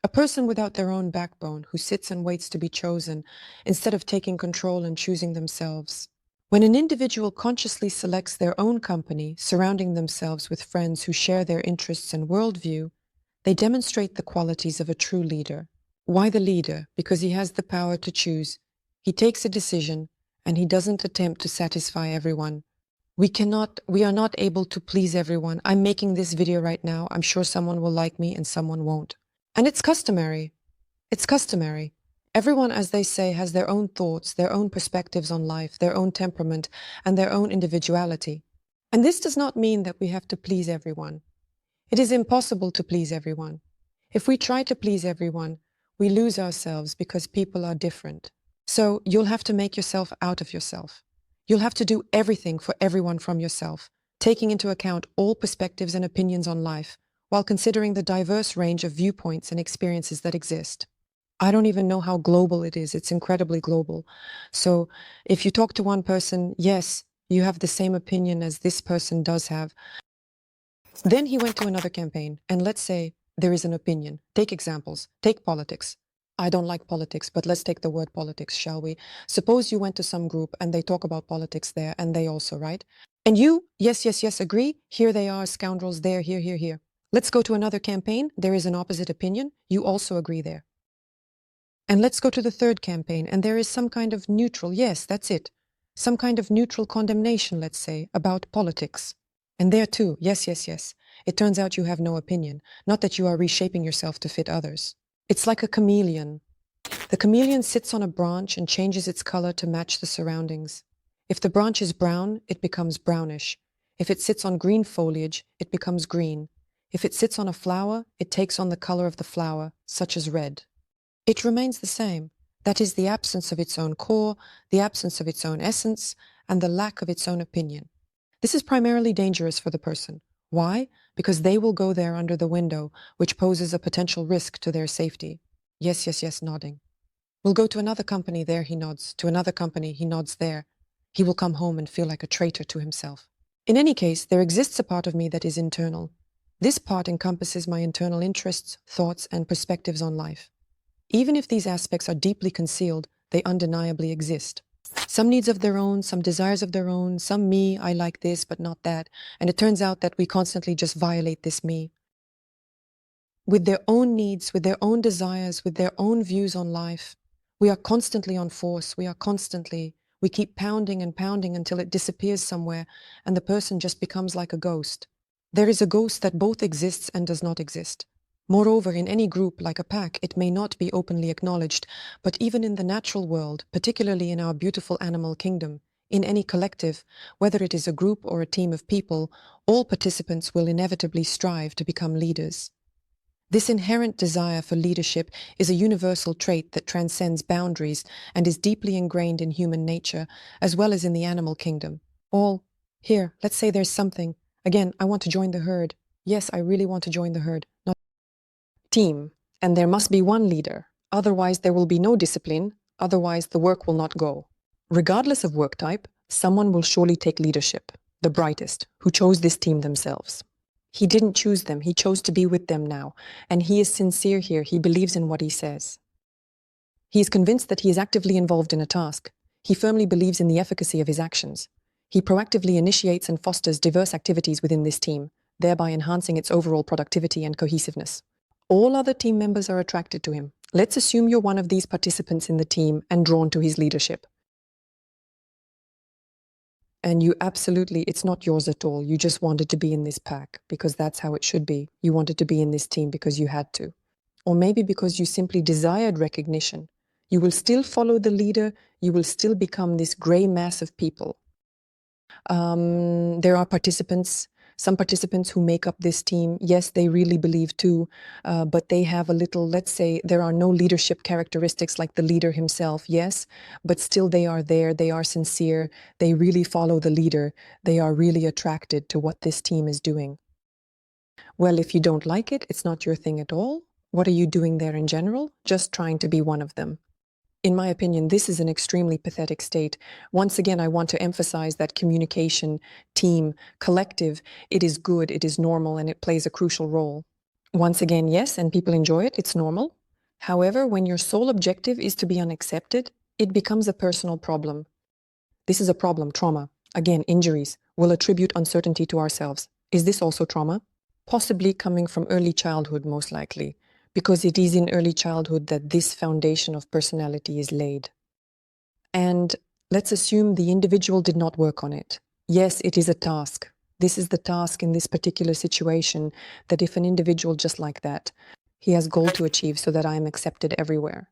A person without their own backbone who sits and waits to be chosen instead of taking control and choosing themselves. When an individual consciously selects their own company, surrounding themselves with friends who share their interests and worldview, they demonstrate the qualities of a true leader. Why the leader? Because he has the power to choose. He takes a decision and he doesn't attempt to satisfy everyone. We are not able to please everyone. I'm making this video right now. I'm sure someone will like me and someone won't. And it's customary. It's customary. Everyone, as they say, has their own thoughts, their own perspectives on life, their own temperament, and their own individuality. And this does not mean that we have to please everyone. It is impossible to please everyone. If we try to please everyone, we lose ourselves because people are different. So you'll have to make yourself out of yourself. You'll have to do everything for everyone from yourself, taking into account all perspectives and opinions on life, while considering the diverse range of viewpoints and experiences that exist. I don't even know how global it is. It's incredibly global. So if you talk to one person, yes, you have the same opinion as this person does have. Then he went to another campaign, and let's say there is an opinion. Take examples. Take politics. I don't like politics, but let's take the word politics, shall we? Suppose you went to some group and they talk about politics there, and they also, right? And you, yes, agree. Here they are, scoundrels there, here. Let's go to another campaign. There is an opposite opinion. You also agree there. And let's go to the third campaign, and there is some kind of neutral, yes, that's it. Some kind of neutral condemnation, let's say, about politics. And there too, yes. It turns out you have no opinion, not that you are reshaping yourself to fit others. It's like a chameleon. The chameleon sits on a branch and changes its color to match the surroundings. If the branch is brown, it becomes brownish. If it sits on green foliage, it becomes green. If it sits on a flower, it takes on the color of the flower, such as red. It remains the same. That is the absence of its own core, the absence of its own essence, and the lack of its own opinion. This is primarily dangerous for the person. Why? Because they will go there under the window, which poses a potential risk to their safety. Yes, nodding. We'll go to another company, there he nods. To another company, he nods there. He will come home and feel like a traitor to himself. In any case, there exists a part of me that is internal. This part encompasses my internal interests, thoughts, and perspectives on life. Even if these aspects are deeply concealed, they undeniably exist. Some needs of their own, some desires of their own, some me, I like this, but not that. And it turns out that we constantly just violate this me. With their own needs, with their own desires, with their own views on life, we are constantly on force. We keep pounding and pounding until it disappears somewhere and the person just becomes like a ghost. There is a ghost that both exists and does not exist. Moreover, in any group, like a pack, it may not be openly acknowledged, but even in the natural world, particularly in our beautiful animal kingdom, in any collective, whether it is a group or a team of people, all participants will inevitably strive to become leaders. This inherent desire for leadership is a universal trait that transcends boundaries and is deeply ingrained in human nature, as well as in the animal kingdom. Here, let's say there's something. Again, I want to join the herd. Yes, I really want to join the herd. Not team, and there must be one leader. Otherwise, there will be no discipline. Otherwise, the work will not go. Regardless of work type, someone will surely take leadership, the brightest, who chose this team themselves. He didn't choose them, he chose to be with them now, and he is sincere here, he believes in what he says. He is convinced that he is actively involved in a task. He firmly believes in the efficacy of his actions. He proactively initiates and fosters diverse activities within this team, thereby enhancing its overall productivity and cohesiveness. All other team members are attracted to him. Let's assume you're one of these participants in the team and drawn to his leadership. And you absolutely, it's not yours at all. You just wanted to be in this pack because that's how it should be. You wanted to be in this team because you had to. Or maybe because you simply desired recognition. You will still follow the leader. You will still become this gray mass of people. There are some participants who make up this team. Yes, they really believe too, but they have a little, let's say, there are no leadership characteristics like the leader himself, yes, but still they are there, they are sincere, they really follow the leader, they are really attracted to what this team is doing. Well, if you don't like it, it's not your thing at all. What are you doing there in general? Just trying to be one of them. In my opinion, this is an extremely pathetic state. Once again, I want to emphasize that communication, team, collective, it is good, it is normal, and it plays a crucial role. Once again, yes, and people enjoy it, it's normal. However, when your sole objective is to be unaccepted, it becomes a personal problem. This is a problem, trauma. Again, injuries. We'll attribute uncertainty to ourselves. Is this also trauma? Possibly coming from early childhood, most likely, because it is in early childhood that this foundation of personality is laid. And let's assume the individual did not work on it. Yes, it is a task. This is the task in this particular situation, that if an individual just like that, he has goal to achieve so that I am accepted everywhere.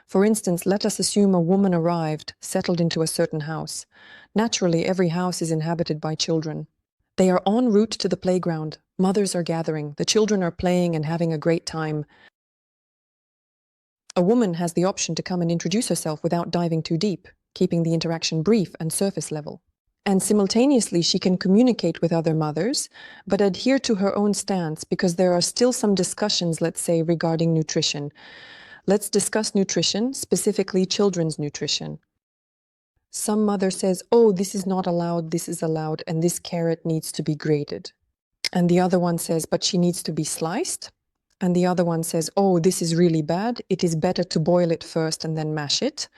For instance, let us assume a woman arrived, settled into a certain house. Naturally, every house is inhabited by children. They are en route to the playground. Mothers are gathering. The children are playing and having a great time. A woman has the option to come and introduce herself without diving too deep, keeping the interaction brief and surface level. And simultaneously, she can communicate with other mothers, but adhere to her own stance because there are still some discussions, let's say, regarding nutrition. Let's discuss nutrition, specifically children's nutrition. Some mother says, oh, this is not allowed, this is allowed, and this carrot needs to be grated. And the other one says, but she needs to be sliced. And the other one says, oh, this is really bad. It is better to boil it first and then mash it.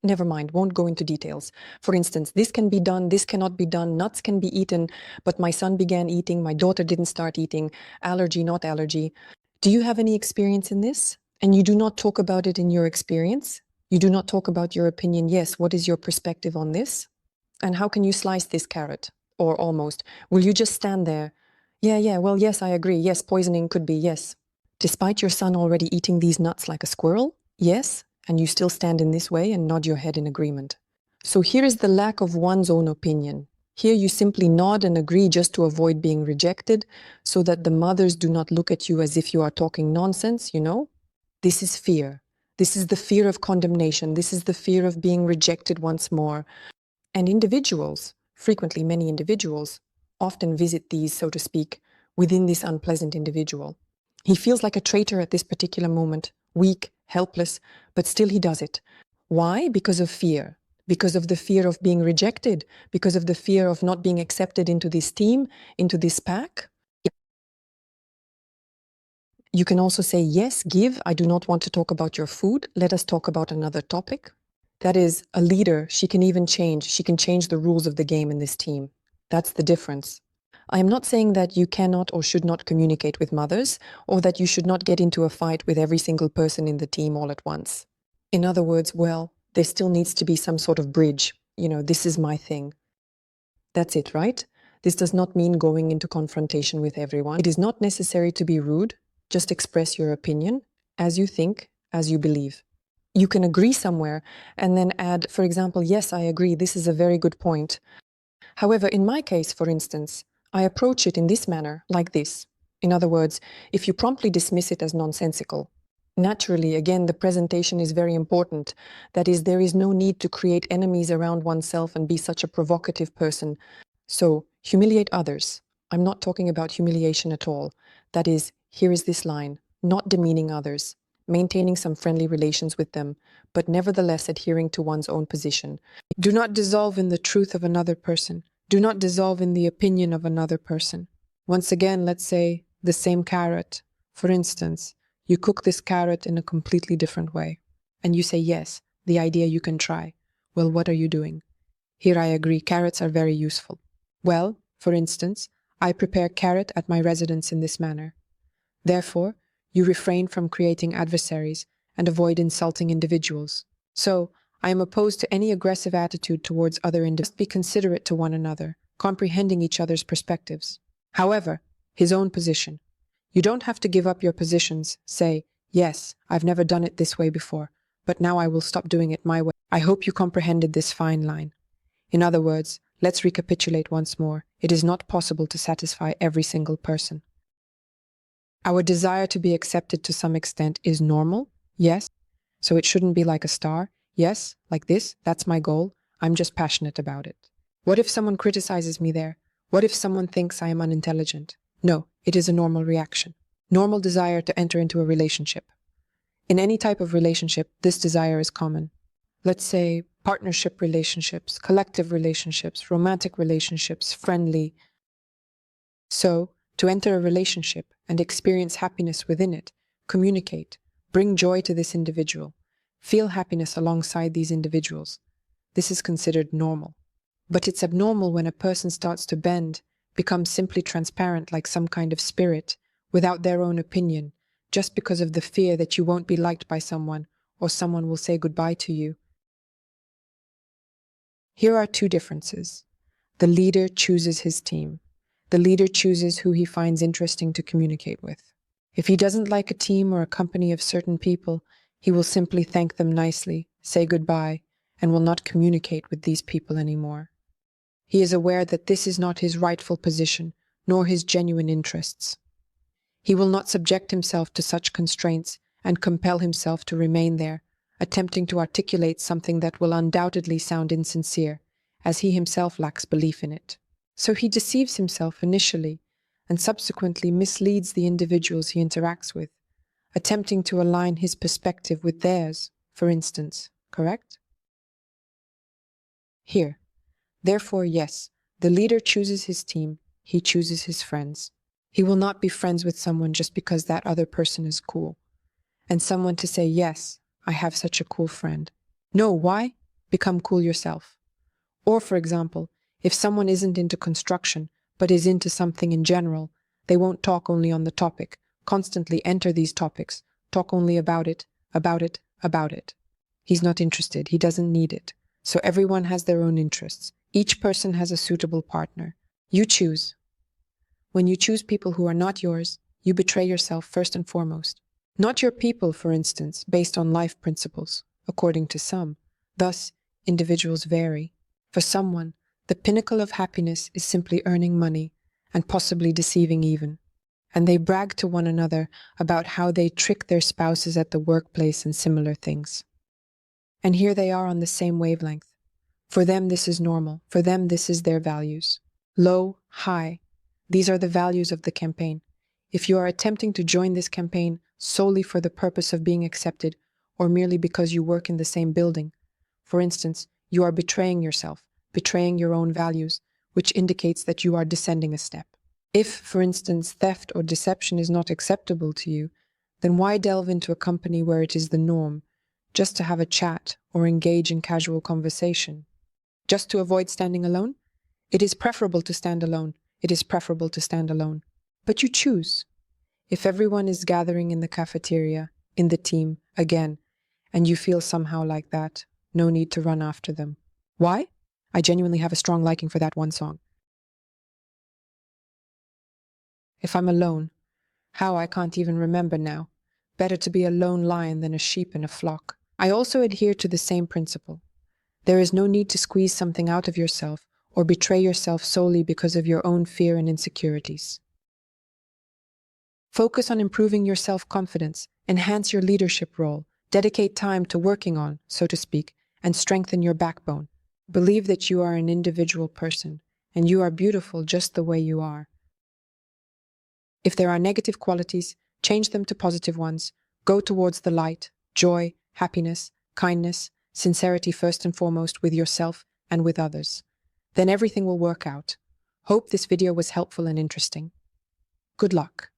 Never mind, won't go into details. For instance, this can be done, this cannot be done, nuts can be eaten, but my son began eating, my daughter didn't start eating, allergy, not allergy. Do you have any experience in this? And you do not talk about it in your experience? You do not talk about your opinion. Yes, what is your perspective on this? And how can you slice this carrot? Or almost. Will you just stand there? Yeah, well, yes, I agree. Yes, poisoning could be, yes. Despite your son already eating these nuts like a squirrel? Yes, and you still stand in this way and nod your head in agreement. So here is the lack of one's own opinion. Here you simply nod and agree just to avoid being rejected, so that the mothers do not look at you as if you are talking nonsense, you know? This is fear. This is the fear of condemnation. This is the fear of being rejected once more. And individuals, frequently many individuals, often visit these, so to speak, within this unpleasant individual. He feels like a traitor at this particular moment, weak, helpless, but still he does it. Why? Because of fear. Because of the fear of being rejected, because of the fear of not being accepted into this team, into this pack. You can also say, yes, give. I do not want to talk about your food. Let us talk about another topic. That is, a leader, she can even change. She can change the rules of the game in this team. That's the difference. I am not saying that you cannot or should not communicate with mothers, or that you should not get into a fight with every single person in the team all at once. In other words, well, there still needs to be some sort of bridge. You know, this is my thing. That's it, right? This does not mean going into confrontation with everyone. It is not necessary to be rude. Just express your opinion as you think, as you believe. You can agree somewhere and then add, for example, yes, I agree, this is a very good point. However, in my case, for instance, I approach it in this manner, like this. In other words, if you promptly dismiss it as nonsensical, naturally, again, the presentation is very important. That is, there is no need to create enemies around oneself and be such a provocative person. So, humiliate others. I'm not talking about humiliation at all. That is, here is this line, not demeaning others, maintaining some friendly relations with them, but nevertheless adhering to one's own position. Do not dissolve in the truth of another person. Do not dissolve in the opinion of another person. Once again, let's say the same carrot. For instance, you cook this carrot in a completely different way. And you say, yes, the idea you can try. Well, what are you doing? Here I agree, carrots are very useful. Well, for instance, I prepare carrot at my residence in this manner. Therefore, you refrain from creating adversaries and avoid insulting individuals. So, I am opposed to any aggressive attitude towards other individuals. Be considerate to one another, comprehending each other's perspectives. However, his own position. You don't have to give up your positions. Say, yes, I've never done it this way before, but now I will stop doing it my way. I hope you comprehended this fine line. In other words, let's recapitulate once more. It is not possible to satisfy every single person. Our desire to be accepted to some extent is normal, yes. So it shouldn't be like a star, yes, like this, that's my goal. I'm just passionate about it. What if someone criticizes me there? What if someone thinks I am unintelligent? No, it is a normal reaction. Normal desire to enter into a relationship. In any type of relationship, this desire is common. Let's say partnership relationships, collective relationships, romantic relationships, friendly, So, to enter a relationship and experience happiness within it, communicate, bring joy to this individual, feel happiness alongside these individuals. This is considered normal. But it's abnormal when a person starts to bend, becomes simply transparent like some kind of spirit, without their own opinion, just because of the fear that you won't be liked by someone or someone will say goodbye to you. Here are two differences. The leader chooses his team. The leader chooses who he finds interesting to communicate with. If he doesn't like a team or a company of certain people, he will simply thank them nicely, say goodbye, and will not communicate with these people anymore. He is aware that this is not his rightful position, nor his genuine interests. He will not subject himself to such constraints and compel himself to remain there, attempting to articulate something that will undoubtedly sound insincere, as he himself lacks belief in it. So he deceives himself initially and subsequently misleads the individuals he interacts with, attempting to align his perspective with theirs, for instance, correct? Here. Therefore, yes, the leader chooses his team, he chooses his friends. He will not be friends with someone just because that other person is cool. And someone to say, yes, I have such a cool friend. No, why? Become cool yourself. Or, for example, if someone isn't into construction, but is into something in general, they won't talk only on the topic, constantly enter these topics, talk only about it, about it, about it. He's not interested, he doesn't need it. So everyone has their own interests. Each person has a suitable partner. You choose. When you choose people who are not yours, you betray yourself first and foremost. Not your people, for instance, based on life principles, according to some. Thus, individuals vary. For someone, the pinnacle of happiness is simply earning money, and possibly deceiving even. And they brag to one another about how they trick their spouses at the workplace and similar things. And here they are on the same wavelength. For them, this is normal. For them, this is their values. Low, high. These are the values of the campaign. If you are attempting to join this campaign solely for the purpose of being accepted, or merely because you work in the same building, for instance, you are betraying yourself, betraying your own values, which indicates that you are descending a step. If, for instance, theft or deception is not acceptable to you, then why delve into a company where it is the norm, just to have a chat or engage in casual conversation? Just to avoid standing alone? It is preferable to stand alone. It is preferable to stand alone. But you choose. If everyone is gathering in the cafeteria, in the team, again, and you feel somehow like that, no need to run after them. Why? I genuinely have a strong liking for that one song. If I'm alone, how I can't even remember now. Better to be a lone lion than a sheep in a flock. I also adhere to the same principle. There is no need to squeeze something out of yourself or betray yourself solely because of your own fear and insecurities. Focus on improving your self-confidence, enhance your leadership role, dedicate time to working on, so to speak, and strengthen your backbone. Believe that you are an individual person, and you are beautiful just the way you are. If there are negative qualities, change them to positive ones. Go towards the light, joy, happiness, kindness, sincerity first and foremost with yourself and with others. Then everything will work out. Hope this video was helpful and interesting. Good luck.